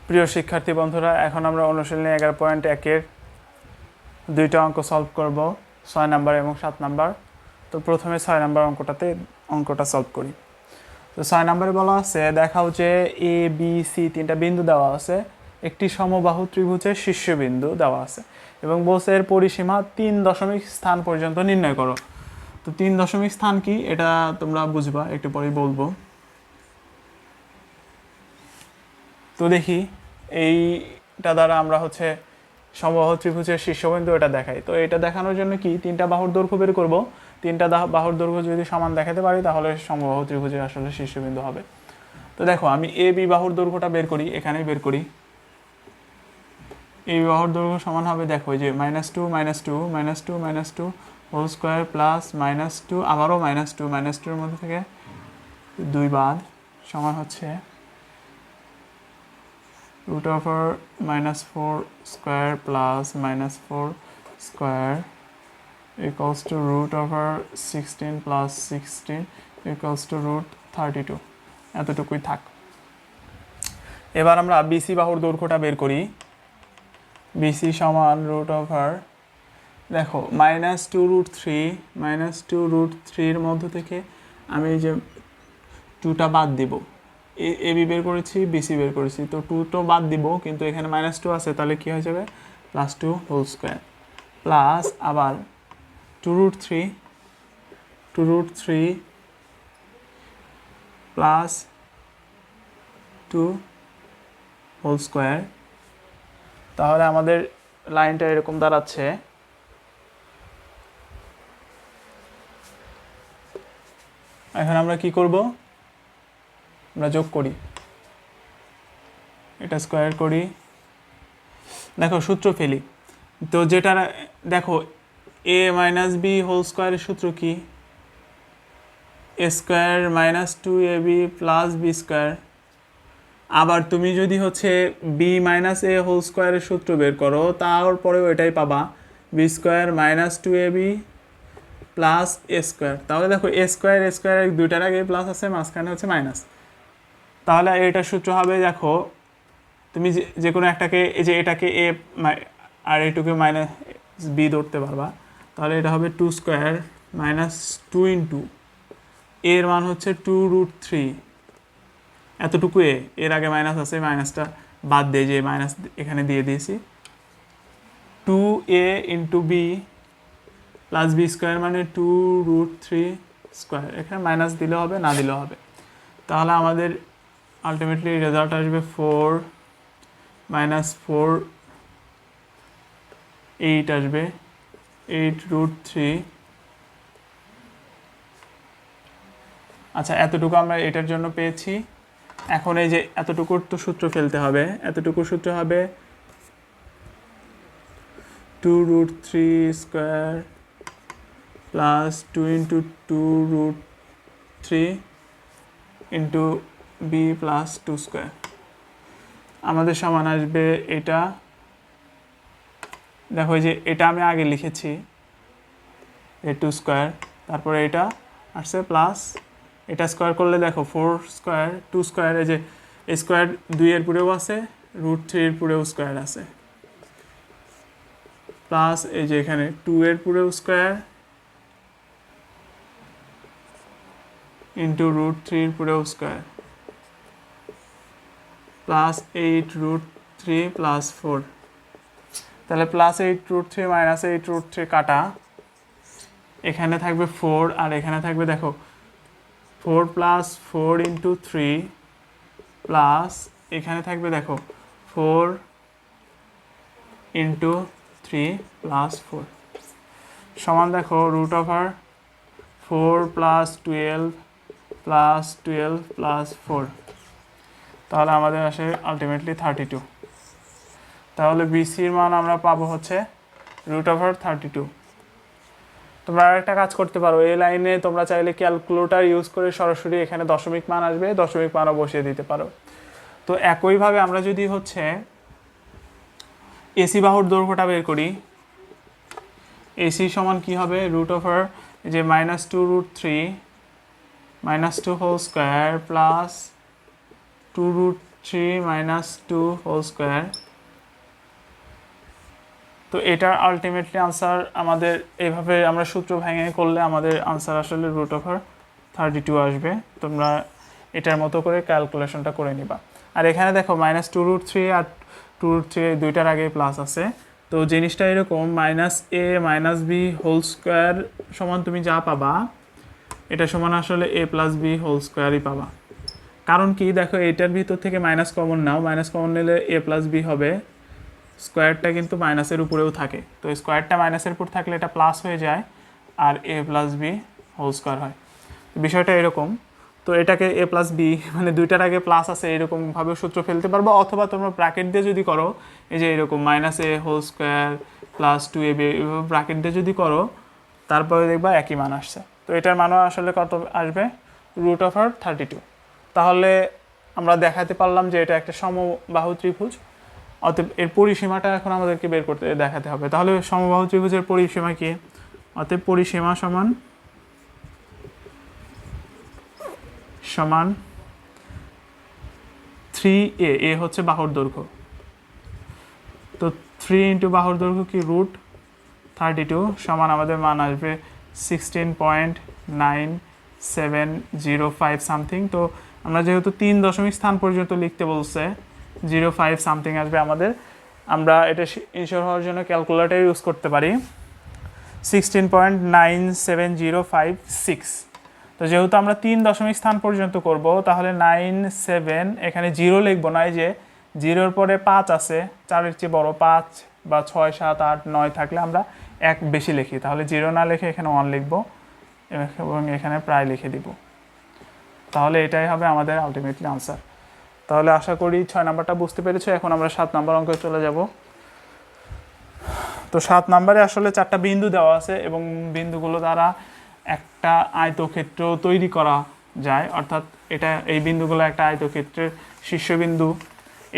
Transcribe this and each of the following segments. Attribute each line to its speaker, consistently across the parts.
Speaker 1: প্রিয় শিক্ষার্থী বন্ধুরা, এখন আমরা অনুশীলনী 11.1-এর দুইটা অঙ্ক সলভ করব, 6 নাম্বার এবং 7 নাম্বার। তো প্রথমে 6 নাম্বার অঙ্কটা সলভ করি। তো 6 নাম্বারে বলা আছে, দেখাও যে এ বি সি তিনটা বিন্দু দেওয়া আছে, একটি সমবাহু ত্রিভুজের শীর্ষবিন্দু দেওয়া আছে এবং বলছে এর পরিসীমা 3 দশমিক স্থান পর্যন্ত নির্ণয় করো। তো 3 দশমিক স্থান কি এটা তোমরা বুঝবা, একটু পরেই বলবো। তো দেখি এইটা দ্বারা আমরা সমবাহু ত্রিভুজের শীর্ষবিন্দু এটা দেখাই। তো এটা দেখানোর জন্য কি তিনটা বাহুর দৈর্ঘ্য বের করব। তিনটা বাহুর দৈর্ঘ্য যদি সমান দেখাতে পারি তাহলে সমবাহু ত্রিভুজের আসলে শীর্ষবিন্দু হবে। তো দেখো, আমি এ বি বাহুর দৈর্ঘ্যটা বের করি, এখানেই বের করি। এ বি বাহুর দৈর্ঘ্য সমান হবে, দেখো যে -2 -2 হোল স্কোয়ার প্লাস -2 আবারও -2 এর মধ্যে থেকে 2 বাদ সমান হচ্ছে √4 square plus -4 square equals to √16 plus 16 equals to √32। এতটুকুই থাক। এবার আমরা বিসি বাহুর দৈর্ঘ্যটা বের করি। বিসি সমান দেখো -2√3 এর মধ্য থেকে আমি যে 2টা বাদ দিব। এ বি বের করেছি, বিসি বের করেছি, তো 2 তো বাদ দিব, কিন্তু এখানে -2 আছে, তাহলে কি হয়ে যাবে +2 হোল স্কোয়ার প্লাস আবার 2√3 প্লাস 2 হোল স্কোয়ার। তাহলে আমাদের লাইনটা এরকম দাঁড়াচ্ছে। এখন আমরা কি করব, আমরা যোগ করি, এটা স্কোয়ার করি। দেখো সূত্র ফেলি, তো যেটা দেখো a - b হোল স্কোয়ারের সূত্র কি, a square -2ab plus b square. আবার তুমি যদি b - a হোল স্কোয়ারের সূত্র বের করো, তারপরেও এটাই পাবা, b square -2ab plus a square. তাহলে দেখো a স্কোয়ার দুইটার আগে প্লাস আছে, মাঝখানে হচ্ছে মাইনাস। তাহলে এটার সূত্র হবে, দেখো তুমি যে কোনো একটাকে, এই যে এটাকে এ আর এটুকে -b ধরতে পারবা। তাহলে এটা হবে 2 স্কোয়ার -2 ইন্টু এর মান হচ্ছে 2√3, এতটুকু এর আগে মাইনাস আছে, মাইনাসটা বাদ দিয়ে যে মাইনাস এখানে দিয়ে দিয়েছি, 2a into b plus b square মানে 2√3 স্কোয়ার। এখানে মাইনাস দিলে হবে, না দিলেও হবে। তাহলে আমাদের আলটিমেটলি রেজাল্ট আসবে 4 -4 8 আসবে, 8√3। আচ্ছা, এতটুকু আমরা এটার জন্য পেয়েছি। এখন এই যে এতটুকুর তো সূত্র ফেলতে হবে, এতটুকুর সূত্র হবে 2√3 square plus 2 into 2√3 into b plus 2 square. আমাদের সমান আসবে এটা, দেখো যে এটা আমি আগে লিখেছি এ 2 স্কোয়ার, তারপরে এটা আসছে প্লাস এটা স্কোয়ার করলে দেখো 4 স্কোয়ার 2 স্কোয়ার, এই যে স্কোয়ার 2 এর পুরেও আছে, √3 এর পুরেও স্কোয়ার আছে, প্লাস এই যে এখানে 2 এর পুরেও স্কোয়ার ইন্টু √3 এর পুরেও স্কোয়ার প্লাস 8√3 প্লাস 4। তাহলে +8√3 -8√3 কাটা, এখানে থাকবে 4 আর এখানে থাকবে দেখো 4 প্লাস 4 ইন্টু 3 প্লাস এখানে থাকবে দেখো 4 ইন্টু 3 প্লাস 4 সমান দেখো √4 প্লাস 12 প্লাস 12 প্লাস 4। তাহলে আমাদের আসে আলটিমেটলি 32। তাহলে বিসির মান আমরা পাবো হচ্ছে √32। তোমরা আরেকটা কাজ করতে পারো, এই লাইনে তোমরা চাইলে ক্যালকুলেটর ইউজ করে সরাসরি এখানে দশমিক মান আসবে, দশমিক মানও বসিয়ে দিতে পারো। তো একইভাবে আমরা যদি এসি বাহুর দৈর্ঘ্যটা বের করি, এসি সমান কি হবে, যে -2√3 -2 whole square plus 2 3 minus 2 whole square. তো এটার আলটিমেটলি আনসার আমাদের এইভাবে আমরা সূত্র ভেঙে করলে আমাদের আনসার আসলে √32 আসবে। তোমরা এটার মতো করে ক্যালকুলেশনটা করে নিবা। আর এখানে দেখো -2√3 আর 2√3 দুইটার আগে প্লাস আছে। তো জিনিসটা এরকম -a - b হোল স্কোয়ার সমান তুমি যা পাবা এটা সমান আসলে a + b হোল স্কোয়ারই পাবা। কারণ কি দেখো এটার ভিতর থেকে মাইনাস কমন নাও, মাইনাস কমন নিলে a + b হবে, স্কোয়ারটা কিন্তু মাইনাসের উপরেও থাকে, তো স্কোয়ারটা মাইনাসের উপর থাকলে এটা প্লাস হয়ে যায় আর a + b হোল স্কোয়ার হয়। বিষয়টা এরকম। তো এটাকে a + b মানে দুইটার আগে প্লাস আছে এরকমভাবে সূত্র ফেলতে পারবো, অথবা তোমরা ব্র্যাকেট দিয়ে যদি করো এই যে এরকম -a হোল স্কোয়ার + 2ab এভাবে ব্র্যাকেট দিয়ে যদি করো তারপরে দেখবা একই মান আসছে। তো এটার মানও আসলে কত আসবে √32। তাহলে আমরা দেখাতে পারলাম যে এটা একটা সমবাহু ত্রিভুজ। অতএব এর পরিসীমাটা এখন আমাদেরকে বের করতে দেখাতে হবে। তাহলে সমবাহু ত্রিভুজের পরিসীমা কি? অতএব পরিসীমা সমান 3a, এ হচ্ছে বাহুর দৈর্ঘ্য। তো 3 × বাহুর দৈর্ঘ্য কি √32 সমান আমাদের মান আসবে 16.9705 সামথিং। তো আমরা যেহেতু 3 দশমিক স্থান পর্যন্ত লিখতে বলছে 05 সামথিং আসবে আমাদের। আমরা এটা ইনশিওর হওয়ার জন্য ক্যালকুলেটর ইউজ করতে পারি 16.97056। তো যেহেতু আমরা 3 দশমিক স্থান পর্যন্ত করব তাহলে 97 এখানে 0 লিখবো না, এই যে 0-র পরে 5 আছে, 4-এর চেয়ে বড় 5 বা 6 7 8 9 থাকলে আমরা 1 বেশি লিখি, তাহলে 0 না লিখে এখানে 1 লিখবো এবং এখানে প্রায় লিখে দিব। তাহলে এটাই হবে আমাদের আলটিমেটলি আনসার। তাহলে আশা করি 6 নাম্বারটা বুঝতে পেরেছো। এখন আমরা 7 নাম্বার অঙ্কে চলে যাব। তো 7 নাম্বারে আসলে 4টা বিন্দু দেওয়া আছে এবং বিন্দুগুলো দ্বারা একটা আয়তক্ষেত্র তৈরি করা যায়, অর্থাৎ এই বিন্দুগুলো একটা আয়তক্ষেত্রের শীর্ষবিন্দু,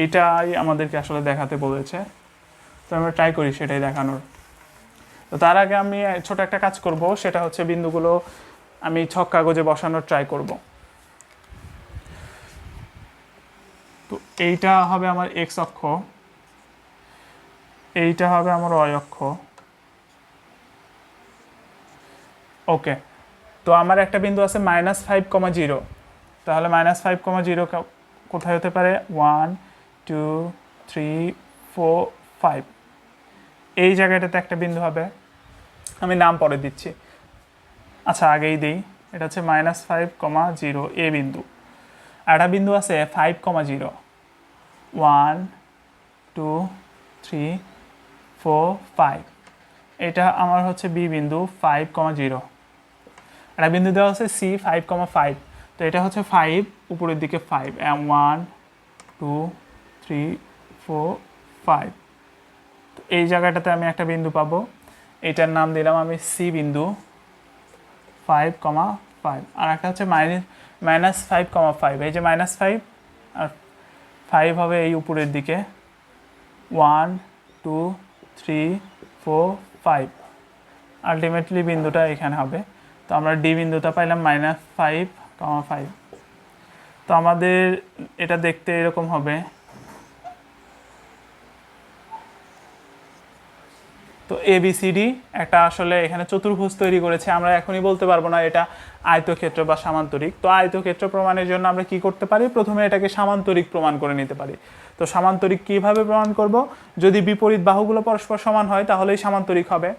Speaker 1: এইটাই আমাদেরকে আসলে দেখাতে বলেছে। তো আমরা ট্রাই করি সেটাই দেখানোর। তো তার আগে আমি ছোট একটা কাজ করব, সেটা হচ্ছে বিন্দুগুলো আমি ছক কাগজে বসানোর ট্রাই করব। তো এইটা হবে আমার x অক্ষ, এইটা হবে আমার y অক্ষ। ওকে, তো আমার একটা বিন্দু আছে -5,0, তাহলে -5,0 কোথায় হতে পারে? 1 2 3 4 5, এই জায়গাটাতে একটা বিন্দু হবে। আমি নাম পরে দিচ্ছি, আচ্ছা আগেই দিই। এটা হচ্ছে -5,0 এ বিন্দু। আর একটা বিন্দু আছে 5,0, 1 2 3 4 5, এটা আমার হচ্ছে বি বিন্দু 5,0। একটা বিন্দু দেওয়া আছে সি 5,5, তো এটা হচ্ছে 5 উপরের দিকে 5, 1 2 3 4 5। তো এই জায়গাটাতে আমি একটা বিন্দু পাবো, এটার নাম দিলাম আমি সি বিন্দু 5,5। আর একটা হচ্ছে -5,5, এই যে -5 আর 5 হবে এই উপরের দিকে 1 2 3 4 5, আলটিমেটলি বিন্দুটা এখানে হবে। তো আমরা ডি বিন্দুটা পাইলাম -5,5। তো আমাদের এটা দেখতে এরকম হবে। তো ABCD একটা আসলে এখানে চতুর্ভুজ তৈরি করেছে। আমরা এখনই বলতে পারবো না এটা আয়তক্ষেত্র বা সামান্তরিক। তো আয়তক্ষেত্র প্রমাণের জন্য আমরা কি করতে পারি? প্রথমে এটাকে সামান্তরিক প্রমাণ করে নিতে পারি। তো সামান্তরিক কিভাবে প্রমাণ করব? যদি বিপরীত বাহুগুলো পরস্পর সমান হয় তাহলেই সামান্তরিক হবে।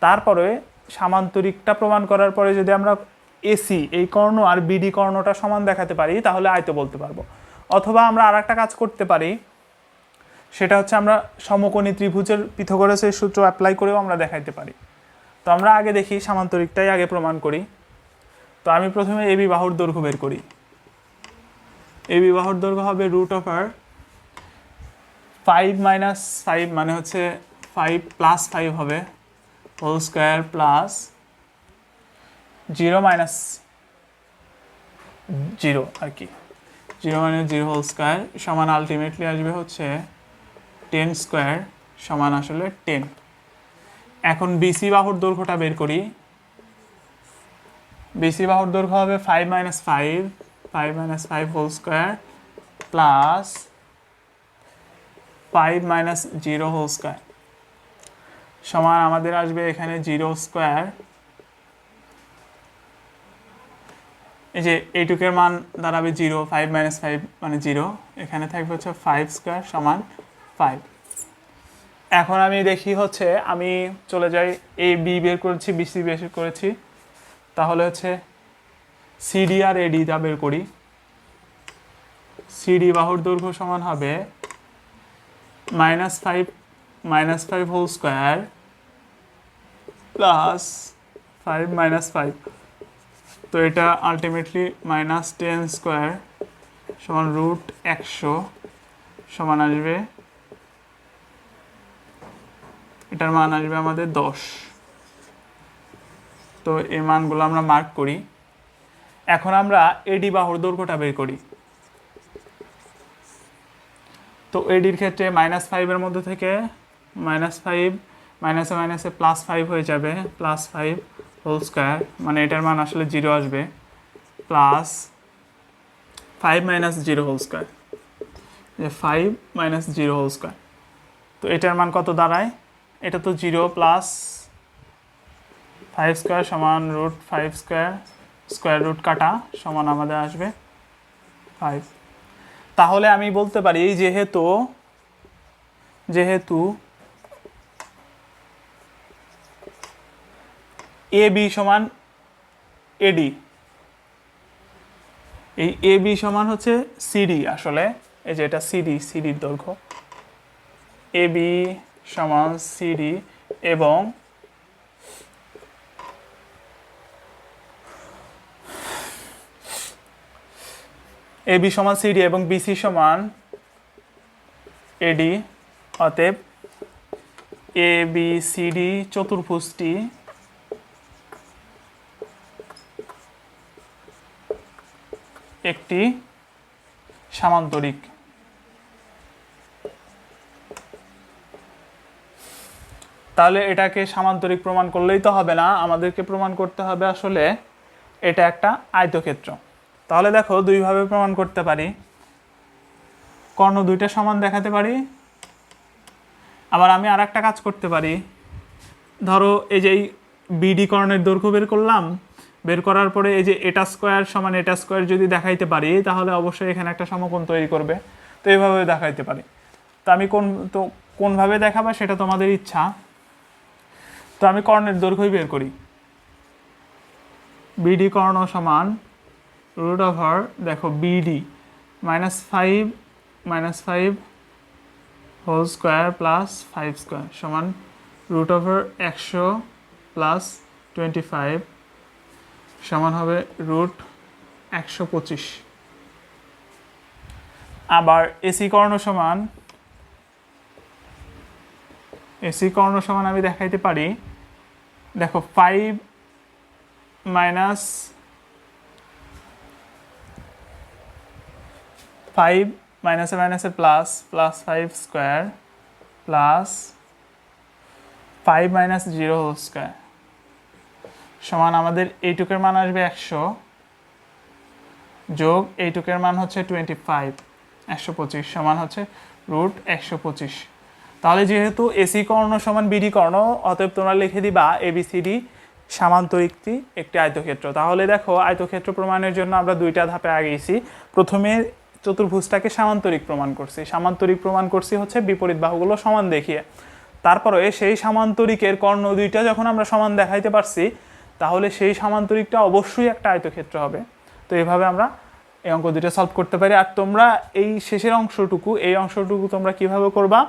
Speaker 1: তারপরে সামান্তরিকটা প্রমাণ করার পরে যদি আমরা এসি এই কর্ণ আর বিডি কর্ণটা সমান দেখাতে পারি তাহলে আয়ত বলতে পারবো। অথবা আমরা আর একটা কাজ করতে পারি, সেটা হচ্ছে আমরা সমকোণী ত্রিভুজের পিথাগোরাসের সূত্র অ্যাপ্লাই করেও আমরা দেখাইতে পারি। তো আমরা আগে দেখি সামান্তরিকটাই আগে প্রমাণ করি। তো আমি প্রথমে এবি বাহুর দৈর্ঘ্য বের করি। এবি বাহুর দৈর্ঘ্য হবে √5 - 5 মানে হচ্ছে 5 + 5 হবে হোল স্কোয়ার প্লাস 0 - 0 আর কি, 0 - 0 হোল স্কোয়ার সমান আলটিমেটলি আসবে হচ্ছে 10 স্কোয়ার সমান আসলে 10। এখন বিসি বাহুর দৈর্ঘ্যটা বের করি। বিসি বাহুর দৈর্ঘ্য হবে 5 - 5 whole square plus 5 minus 0 whole square সমান আমাদের আসবে এখানে 0 স্কোয়ার, এই যে এইটুকের মান দাঁড়াবে 0, 5 মাইনাস 5 মানে 0, এখানে থাকবে হচ্ছে 5 স্কোয়ার সমান 5। এখন আমি দেখি হচ্ছে আমি চলে যাই এ বি বের করেছি, বিসি বের করেছি, তাহলে হচ্ছে সিডি আর এডিটা বের করি। সিডি বাহুর দৈর্ঘ্য সমান হবে -5 হোল স্কোয়ার প্লাস 5 মাইনাস 5, তো এটা আলটিমেটলি -10 স্কোয়ার সমান √100 সমান আসবে, এটার মান আসবে আমাদের 10। তো এই মানগুলো আমরা মার্ক করি। এখন আমরা এডি বাহুর দৈর্ঘ্যটা বের করি। তো এডির ক্ষেত্রে -5 মধ্যে থেকে -5 মাইনাসে মাইনাসে +5 হয়ে যাবে, +5 হোল স্কোয়ার মানে এটার মান আসলে 0 আসবে, plus 5 minus 0 whole square, 5 minus 0 whole square, তো এটার মান কত দাঁড়ায়? এটা তো 0 প্লাস 5 স্কোয়ার সমান √5 স্কোয়ার, স্কোয়ার রুট কাটা সমান আমাদের আসবে 5। তাহলে আমি বলতে পারি যেহেতু এ বি সমান এডি, এই এ বি সমান হচ্ছে সিডি, আসলে এই যে এটা সিডির দৈর্ঘ্য, এ বি সমান সিডি এবং এ বি সমান সিডি এবং বিসি সমান এডি, অতএব এ বি সিডি চতুর্ভুজটি একটি সামান্তরিক। তাহলে এটাকে সামান্তরিক প্রমাণ করলেই তো হবে না, আমাদেরকে প্রমাণ করতে হবে আসলে এটা একটা আয়তক্ষেত্র। তাহলে দেখো দুইভাবে প্রমাণ করতে পারি, কর্ণ দুইটা সমান দেখাতে পারি, আবার আমি আর একটা কাজ করতে পারি। ধরো এই যে বিডি কর্ণের দৈর্ঘ্য বের করলাম, বের করার পরে এই যে এটা স্কোয়ার সমান এটা স্কোয়ার যদি দেখাইতে পারি তাহলে অবশ্যই এখানে একটা সমকোণ তৈরি করবে, তো এইভাবে দেখাইতে পারি। তো আমি কোনভাবে দেখাবো সেটা তোমাদের ইচ্ছা। তো আমি কর্ণের দৈর্ঘ্যই বের করি, বিডি কর্ণ সমান √, দেখো BD -5 whole square plus 5 square সমান √100 প্লাস 25 সমান হবে √125। আবার এসি কর্ণ সমান আমি দেখাইতে পারি, দেখো 5 মাইনাস 5 মাইনাসে মাইনাসে plus 5 square plus 5 minus 0 whole square সমান আমাদের এইটুকের মান আসবে 100 যোগ এইটুকের মান হচ্ছে 25, 125 সমান হচ্ছে √125। তাহলে যেহেতু এসি কর্ণ সমান বিডি কর্ণ, অতএব তোমরা লিখে দিবা এবিসিডি সামান্তরিকটি একটি আয়তক্ষেত্র। তাহলে দেখো আয়তক্ষেত্র প্রমাণের জন্য আমরা দুইটা ধাপে আগেছি। প্রথমে চতুর্ভুজটাকে সামান্তরিক প্রমাণ করছি হচ্ছে বিপরীত বাহুগুলো সমান দেখিয়ে। তারপরে সেই সামান্তরিকের কর্ণ দুইটা যখন আমরা সমান দেখাইতে পারছি তাহলে সেই সামান্তরিকটা অবশ্যই একটা আয়তক্ষেত্র হবে। তো এইভাবে আমরা এই অঙ্ক দুইটা সলভ করতে পারি। আর তোমরা এই শেষের অংশটুকু তোমরা কিভাবে করবা,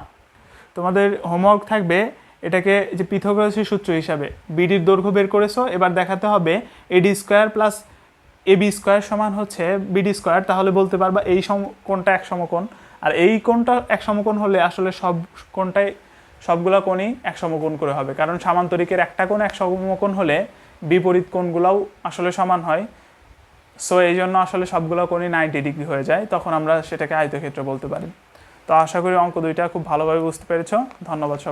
Speaker 1: তোমাদের হোমওয়ার্ক থাকবে এটাকে যে পিথাগোরাসের সূত্র হিসাবে বিডির দৈর্ঘ্য বের করেছো, এবার দেখাতে হবে AD square plus AB square সমান হচ্ছে বিডি স্কোয়ার, তাহলে বলতে পারবা এই কোণটা এক সমকোণ। আর এই কোণটা এক সমকোণ হলে আসলে সবগুলা কোণই এক সমকোণ করে হবে, কারণ সামান্তরিকের একটা কোণ এক সমকোণ হলে বিপরীত কোণগুলাও আসলে সমান হয়। সো এই জন্য আসলে সবগুলো কোণই 90 ডিগ্রি হয়ে যায়, তখন আমরা সেটাকে আয়তক্ষেত্র বলতে পারি। তো আশা করি অঙ্ক দুইটা খুব ভালোভাবে বুঝতে পেরেছো। ধন্যবাদ।